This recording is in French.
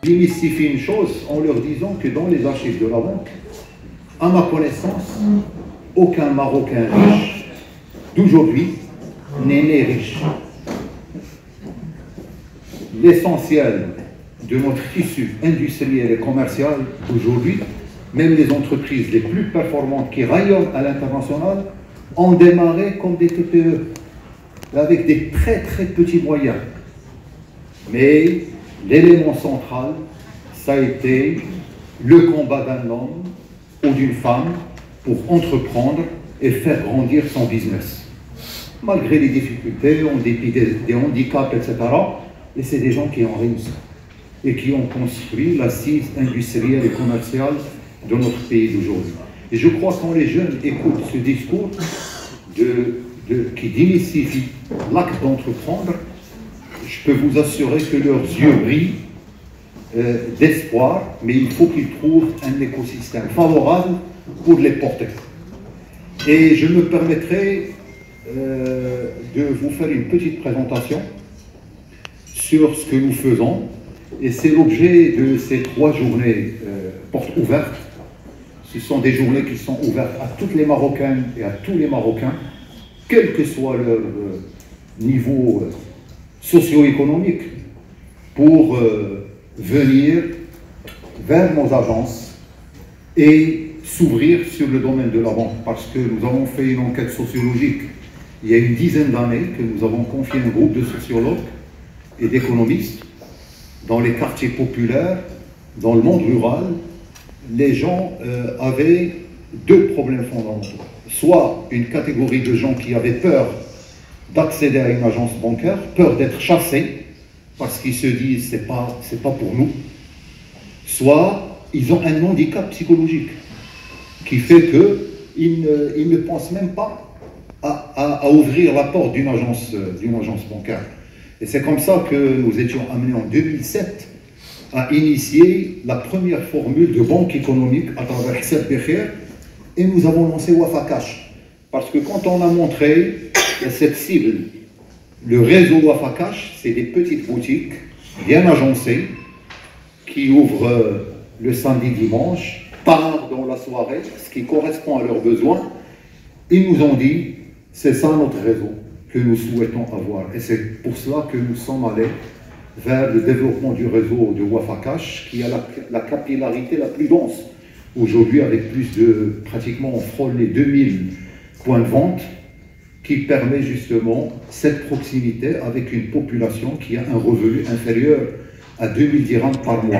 démystifie une chose en leur disant que dans les archives de la banque, à ma connaissance, aucun Marocain riche d'aujourd'hui n'est né riche. L'essentiel de notre tissu industriel et commercial aujourd'hui, même les entreprises les plus performantes qui rayonnent à l'international, ont démarré comme des TPE, avec des très très petits moyens. Mais l'élément central, ça a été le combat d'un homme ou d'une femme pour entreprendre et faire grandir son business. Malgré les difficultés, en dépit des handicaps, etc., et c'est des gens qui ont réussi et qui ont construit l'assise industrielle et commerciale de notre pays d'aujourd'hui. Et je crois que quand les jeunes écoutent ce discours qui démystifie l'acte d'entreprendre, je peux vous assurer que leurs yeux brillent d'espoir, mais il faut qu'ils trouvent un écosystème favorable pour les porter. Et je me permettrai de vous faire une petite présentation sur ce que nous faisons, et c'est l'objet de ces 3 journées portes ouvertes. Ce sont des journées qui sont ouvertes à toutes les Marocaines et à tous les Marocains, quel que soit leur niveau socio-économique, pour venir vers nos agences et s'ouvrir sur le domaine de la banque. Parce que nous avons fait une enquête sociologique il y a une dizaine d'années, que nous avons confié un groupe de sociologues et d'économistes dans les quartiers populaires, dans le monde rural. Les gens avaient 2 problèmes fondamentaux. Soit une catégorie de gens qui avaient peur d'accéder à une agence bancaire, peur d'être chassés, parce qu'ils se disent c'est pas pour nous. Soit ils ont un handicap psychologique qui fait qu'ils ne pensent même pas à ouvrir la porte d'une agence bancaire. Et c'est comme ça que nous étions amenés en 2007 à initier la première formule de banque économique à travers Hissab Bekhair, et nous avons lancé Wafa Cash. Parce que quand on a montré cette cible, le réseau Wafa Cash, c'est des petites boutiques bien agencées qui ouvrent le samedi, dimanche, tard dans la soirée, ce qui correspond à leurs besoins. Ils nous ont dit, c'est ça notre réseau que nous souhaitons avoir. Et c'est pour cela que nous sommes allés vers le développement du réseau de Wafa Cash, qui a la capillarité la plus dense aujourd'hui, avec plus de, pratiquement, on frôle les 2000 points de vente, qui permet justement cette proximité avec une population qui a un revenu inférieur à 2000 dirhams par mois.